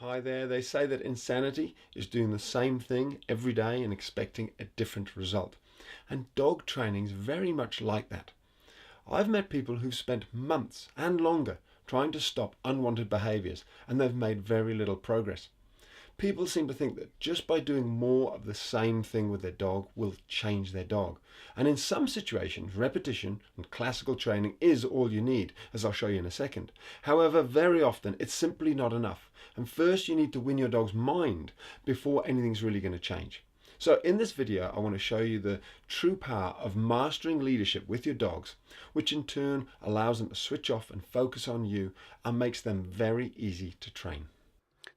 Hi there. They say that insanity is doing the same thing every day and expecting a different result. And dog training is very much like that. I've met people who've spent months and longer trying to stop unwanted behaviors, and they've made very little progress. People seem to think that just by doing more of the same thing with their dog will change their dog. And in some situations, repetition and classical training is all you need, as I'll show you in a second. However, very often it's simply not enough. And first you need to win your dog's mind before anything's really going to change. So in this video, I want to show you the true power of mastering leadership with your dogs, which in turn allows them to switch off and focus on you and makes them very easy to train.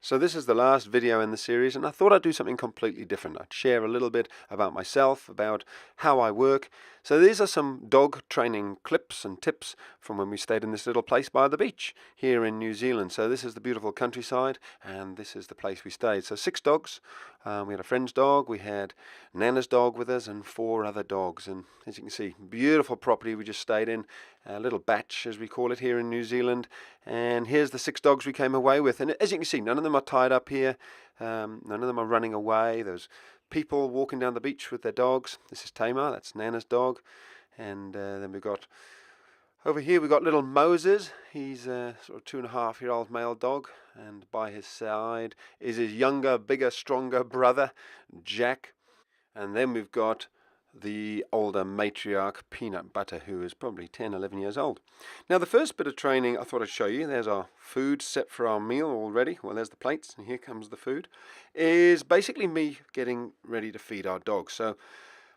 So this is the last video in the series, and I thought I'd do something completely different. I'd share a little bit about myself, about how I work. So these are some dog training clips and tips from when we stayed in this little place by the beach here in New Zealand. So this is the beautiful countryside, and this is the place we stayed. So 6 dogs. We had a friend's dog, we had Nana's dog with us, and 4 other dogs. And as you can see, beautiful property we just stayed in, a little batch as we call it here in New Zealand. And here's the 6 dogs we came away with. And as you can see, none of them are tied up here. None of them are running away. There's people walking down the beach with their dogs. This is Tamar, that's Nana's dog. And then we've got over here we've got little Moses. He's a sort of 2.5-year-old male dog, and by his side is his younger, bigger, stronger brother, Jack. And then we've got the older matriarch, Peanut Butter, who is probably 10, 11 years old. Now the first bit of training I thought I'd show you, there's our food set for our meal already. Well, there's the plates, and here comes the food. Is basically me getting ready to feed our dogs. So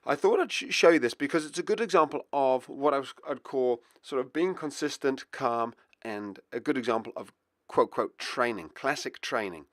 I thought I'd show you this because it's a good example of what I'd call sort of being consistent, calm, and a good example of quote training, classic training.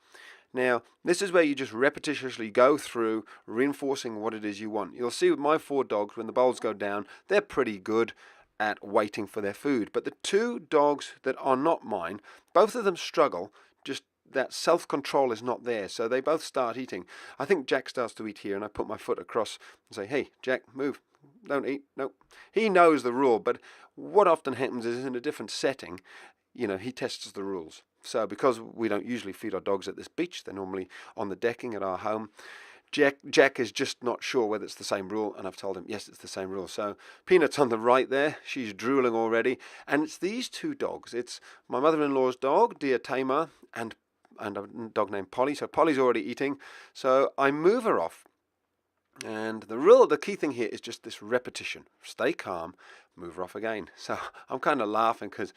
Now, this is where you just repetitiously go through reinforcing what it is you want. You'll see with my 4 dogs, when the bowls go down, they're pretty good at waiting for their food. But the 2 dogs that are not mine, both of them struggle, just that self-control is not there. So they both start eating. I think Jack starts to eat here, and I put my foot across and say, hey, Jack, move. Don't eat. No. He knows the rule, but what often happens is in a different setting, he tests the rules. So because we don't usually feed our dogs at this beach, they're normally on the decking at our home, Jack is just not sure whether it's the same rule, and I've told him, yes, it's the same rule. So Peanut's on the right there. She's drooling already. And it's these 2 dogs. It's my mother-in-law's dog, dear Tamar, and a dog named Polly. So Polly's already eating. So I move her off. And the key thing here is just this repetition. Stay calm, move her off again. So I'm kind of laughing because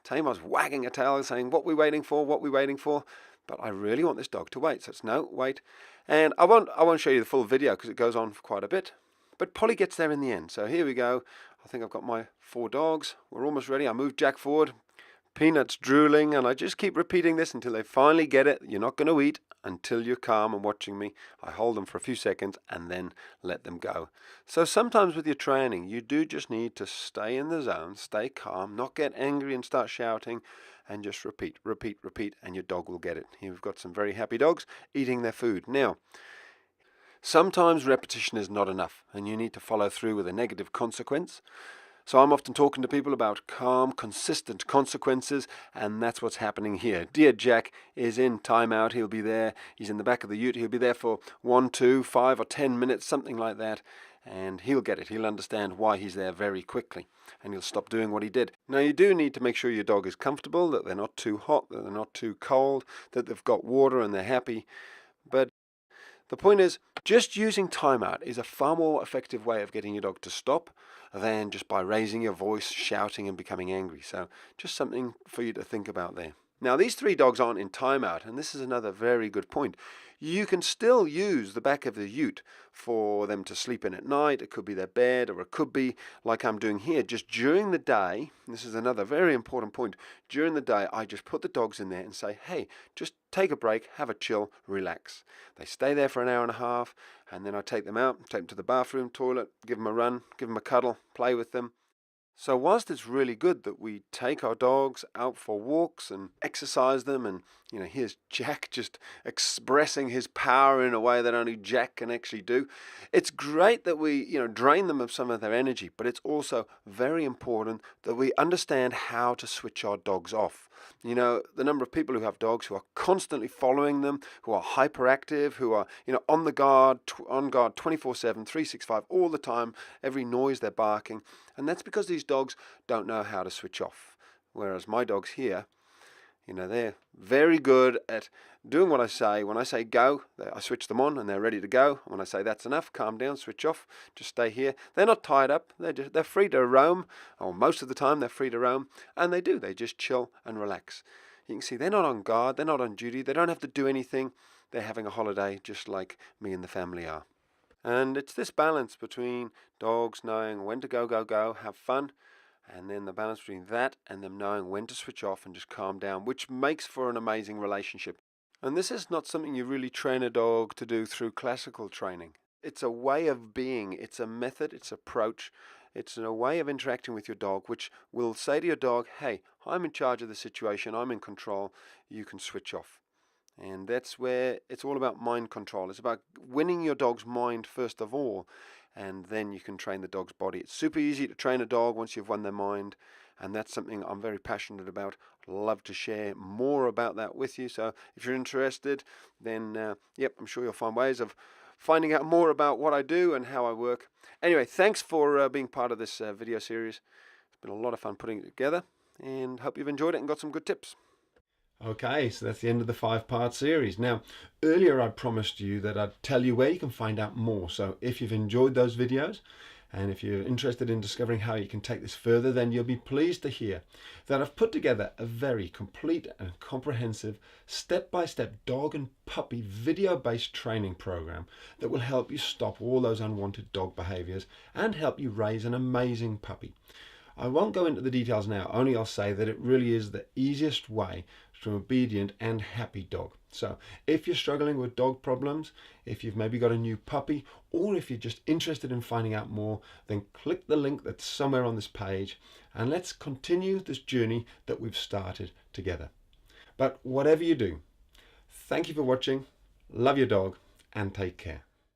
Tamar's wagging her tail saying, what we waiting for, what we waiting for? But I really want this dog to wait. So it's no, wait. And I won't show you the full video because it goes on for quite a bit. But Polly gets there in the end. So here we go. I think I've got my 4 dogs. We're almost ready. I move Jack forward. Peanut's drooling, and I just keep repeating this until they finally get it. You're not going to eat until you're calm and watching me. I hold them for a few seconds and then let them go. So sometimes with your training, you do just need to stay in the zone, stay calm, not get angry and start shouting, and just repeat, and your dog will get it. Here we've got some very happy dogs eating their food. Now, sometimes repetition is not enough, and you need to follow through with a negative consequence. So I'm often talking to people about calm, consistent consequences, and that's what's happening here. Dear Jack is in timeout. He'll be there. He's in the back of the ute. He'll be there for 1, 2, 5 or 10 minutes, something like that, and he'll get it. He'll understand why he's there very quickly, and he'll stop doing what he did. Now, you do need to make sure your dog is comfortable, that they're not too hot, that they're not too cold, that they've got water and they're happy. But the point is, just using timeout is a far more effective way of getting your dog to stop than just by raising your voice, shouting and becoming angry. So just something for you to think about there. Now these 3 dogs aren't in timeout, and this is another very good point. You can still use the back of the ute for them to sleep in at night. It could be their bed, or it could be like I'm doing here, just during the day. This is another very important point. During the day, I just put the dogs in there and say, hey, just take a break, have a chill, relax. They stay there for an hour and a half, and then I take them out, take them to the bathroom, toilet, give them a run, give them a cuddle, play with them. So whilst it's really good that we take our dogs out for walks and exercise them and Here's Jack just expressing his power in a way that only Jack can actually do. It's great that we, drain them of some of their energy, but it's also very important that we understand how to switch our dogs off. The number of people who have dogs who are constantly following them, who are hyperactive, who are, on the guard, on guard 24/7, 365, all the time, every noise they're barking. And that's because these dogs don't know how to switch off. Whereas my dogs here, they're very good at doing what I say. When I say go, I switch them on and they're ready to go. When I say that's enough, calm down, switch off, just stay here. They're not tied up. They're free to roam, or most of the time they're free to roam, and they just chill and relax. You can see they're not on guard, they're not on duty, they don't have to do anything. They're having a holiday just like me and the family are. And it's this balance between dogs knowing when to go, have fun, and then the balance between that and them knowing when to switch off and just calm down, which makes for an amazing relationship. And this is not something you really train a dog to do through classical training. It's a way of being, it's a method, it's an approach, it's a way of interacting with your dog, which will say to your dog, hey, I'm in charge of the situation, I'm in control, you can switch off. And that's where it's all about mind control. It's about winning your dog's mind first of all, and then you can train the dog's body. It's super easy to train a dog once you've won their mind, and that's something I'm very passionate about. I'd love to share more about that with you. So if you're interested, then I'm sure you'll find ways of finding out more about what I do and how I work. Anyway, thanks for being part of this video series. It's been a lot of fun putting it together, and hope you've enjoyed it and got some good tips. Okay, so that's the end of the 5-part series. Now, earlier I promised you that I'd tell you where you can find out more. So if you've enjoyed those videos, and if you're interested in discovering how you can take this further, then you'll be pleased to hear that I've put together a very complete and comprehensive step-by-step dog and puppy video-based training program that will help you stop all those unwanted dog behaviors and help you raise an amazing puppy. I won't go into the details now, only I'll say that it really is the easiest way to an obedient and happy dog. So if you're struggling with dog problems, if you've maybe got a new puppy, or if you're just interested in finding out more, then click the link that's somewhere on this page and let's continue this journey that we've started together. But whatever you do, thank you for watching, love your dog, and take care.